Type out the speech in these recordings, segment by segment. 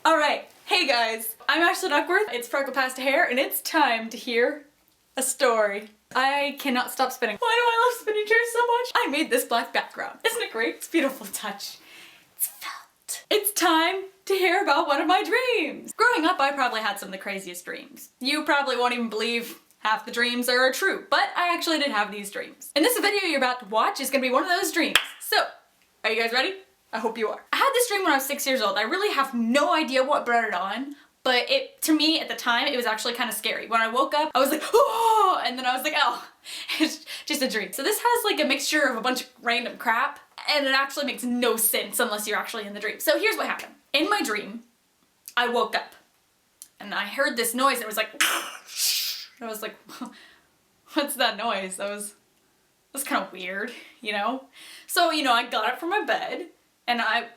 Alright, hey guys, I'm Ashley Duckworth, it's Freckle Pasta Hair, and it's time to hear a story. I cannot stop spinning. Why do I love spinning chairs so much? I made this black background. Isn't it great? It's a beautiful touch. It's felt. It's time to hear about one of my dreams. Growing up, I probably had some of the craziest dreams. You probably won't even believe half the dreams are true, but I actually did have these dreams. And this video you're about to watch is gonna be one of those dreams. So, are you guys ready? I hope you are. I had this dream when I was 6 years old. I really have no idea what brought it on, but to me at the time, it was actually kind of scary. When I woke up, I was like, oh, and then I was like, oh, it's just a dream. So this has like a mixture of a bunch of random crap, and it actually makes no sense unless you're actually in the dream. So here's what happened. In my dream, I woke up, and I heard this noise, and it was like, I was like, what's that noise? That was kind of weird, you know? So, I got up from my bed, and I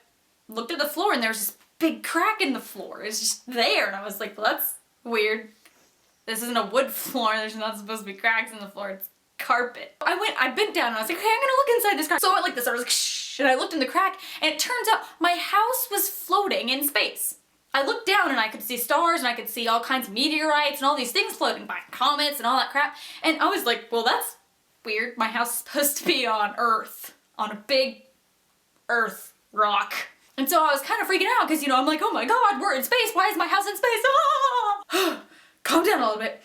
looked at the floor, and there was this big crack in the floor. It's just there, and I was like, well, that's weird. This isn't a wood floor. There's not supposed to be cracks in the floor. It's carpet. I bent down, and I was like, okay, I'm gonna look inside this crack. So I went like this. I was like, shh, and I looked in the crack, and it turns out my house was floating in space. I looked down, and I could see stars, and I could see all kinds of meteorites, and all these things floating by, comets, and all that crap. And I was like, well, that's weird. My house is supposed to be on Earth, on a big Earth rock. And so I was kind of freaking out because, I'm like, oh my god, we're in space. Why is my house in space? Ah! Calm down a little bit.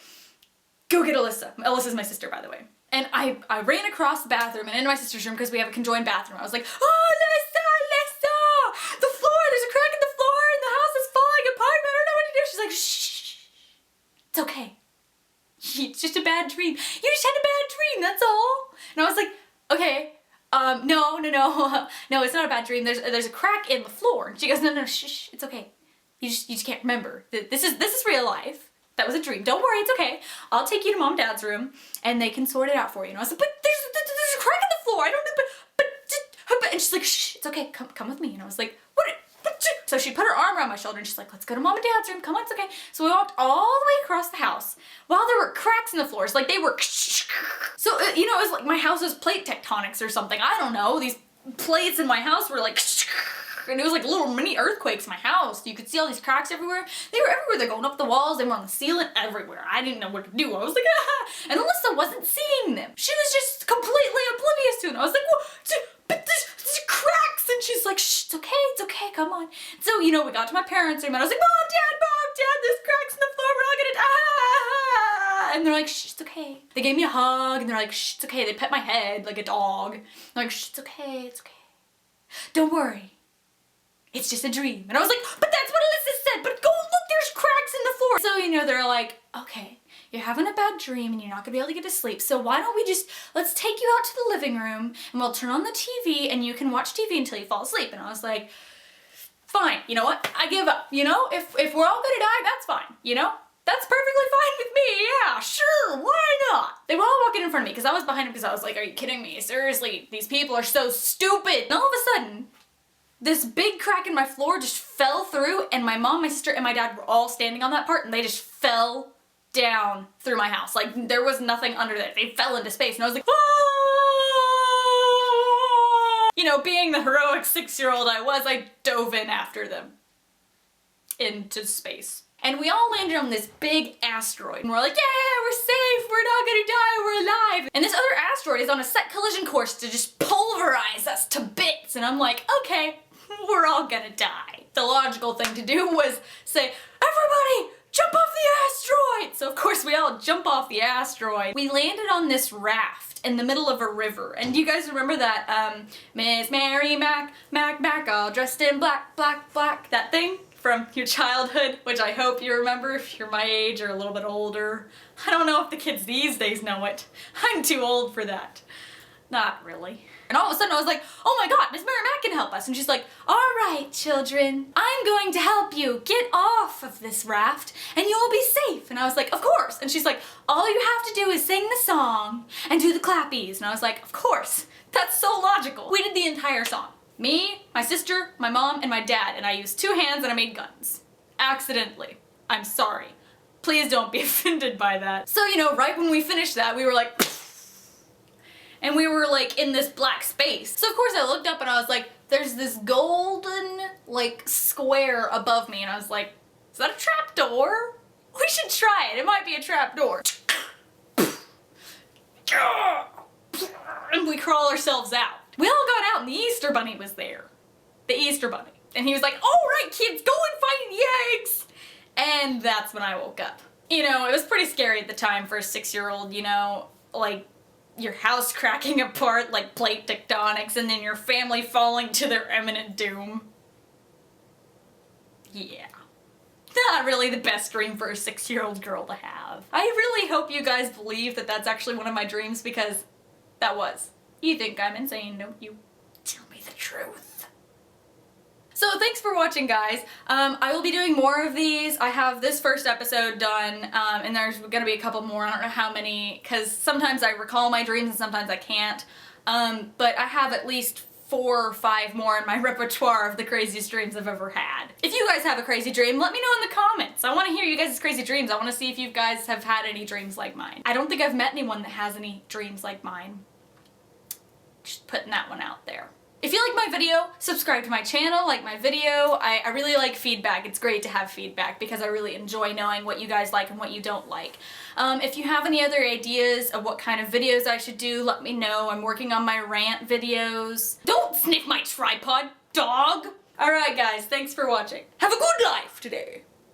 Go get Alyssa. Alyssa's my sister, by the way. And I ran across the bathroom and into my sister's room because we have a conjoined bathroom. I was like, oh, Alyssa! The floor! There's a crack in the floor and the house is falling apart. I don't know what to do. She's like, shh. It's okay. It's just a bad dream. You just had a bad dream, that's all. And I was like, okay. No, it's not a bad dream. There's a crack in the floor. And she goes, no, shh, it's okay. You just can't remember. This is real life. That was a dream. Don't worry, it's okay. I'll take you to mom and dad's room, and they can sort it out for you. And I was like, but there's a crack in the floor. I don't know, but and she's like, shh, it's okay. Come with me. And I was like, what? So she put her arm around my shoulder, and she's like, let's go to mom and dad's room. Come on, it's okay. So we walked all the way across the house while there were cracks in the floors. Like they were. So, it was like my house was plate tectonics or something. I don't know. These plates in my house were like, and it was like little mini earthquakes in my house. You could see all these cracks everywhere. They were everywhere. They're going up the walls. They were on the ceiling, everywhere. I didn't know what to do. I was like, ah! And Alyssa wasn't seeing them. She was just completely oblivious to it. And I was like, well, but there's cracks. And she's like, shh, it's okay, come on. So, we got to my parents' room, and I was like, Mom, Dad, there's cracks in the floor. We're all gonna die. And they're like, shh, it's okay. They gave me a hug, and they're like, shh, it's okay. They pet my head like a dog. They're like, shh, it's okay. Don't worry. It's just a dream. And I was like, but that's what Alyssa said, but go look, there's cracks in the floor. So, they're like, okay, you're having a bad dream and you're not gonna be able to get to sleep, so why don't we let's take you out to the living room and we'll turn on the TV and you can watch TV until you fall asleep. And I was like, fine, you know what? I give up, If we're all gonna die, that's fine, That's perfectly fine with me, yeah, sure, why not? They were all walking in front of me because I was behind them because I was like, are you kidding me? Seriously, these people are so stupid. And all of a sudden, this big crack in my floor just fell through, and my mom, my sister, and my dad were all standing on that part, and they just fell down through my house. Like, there was nothing under there. They fell into space, and I was like, ah! Being the heroic 6-year-old I was, I dove in after them into space. And we all landed on this big asteroid. And we're like, yeah, we're safe, we're not gonna die, we're alive. And this other asteroid is on a set collision course to just pulverize us to bits. And I'm like, okay, we're all gonna die. The logical thing to do was say, everybody, jump off the asteroid! So of course we all jump off the asteroid. We landed on this raft in the middle of a river. And do you guys remember that, Miss Mary Mac, all dressed in black, that thing? From your childhood, which I hope you remember if you're my age or a little bit older. I don't know if the kids these days know it. I'm too old for that. Not really. And all of a sudden I was like, oh my god, Miss Mary Mac can help us. And she's like, all right, children, I'm going to help you get off of this raft and you'll be safe. And I was like, of course. And she's like, all you have to do is sing the song and do the clappies. And I was like, of course. That's so logical. We did the entire song. Me, my sister, my mom, and my dad, and I used 2 hands and I made guns. Accidentally. I'm sorry. Please don't be offended by that. So, right when we finished that, we were like, and we were like in this black space. So of course I looked up and I was like, there's this golden, like, square above me, and I was like, is that a trap door? We should try it. It might be a trap door. And we crawl ourselves out. We all got out and the Easter Bunny was there. The Easter Bunny. And he was like, all right, kids, go and find the eggs. And that's when I woke up. You know, it was pretty scary at the time for a 6-year-old, you know, like your house cracking apart like plate tectonics and then your family falling to their imminent doom. Yeah. Not really the best dream for a 6-year-old girl to have. I really hope you guys believe that that's actually one of my dreams, because that was. You think I'm insane, don't you? Tell me the truth. So thanks for watching, guys. I will be doing more of these. I have this first episode done, and there's gonna be a couple more. I don't know how many, because sometimes I recall my dreams and sometimes I can't. But I have at least 4 or 5 more in my repertoire of the craziest dreams I've ever had. If you guys have a crazy dream, let me know in the comments. I want to hear you guys' crazy dreams. I want to see if you guys have had any dreams like mine. I don't think I've met anyone that has any dreams like mine. Just putting that one out there. If you like my video, subscribe to my channel, like my video. I really like feedback. It's great to have feedback because I really enjoy knowing what you guys like and what you don't like. If you have any other ideas of what kind of videos I should do, let me know. I'm working on my rant videos. Don't sniff my tripod, dog! Alright guys, thanks for watching. Have a good life today!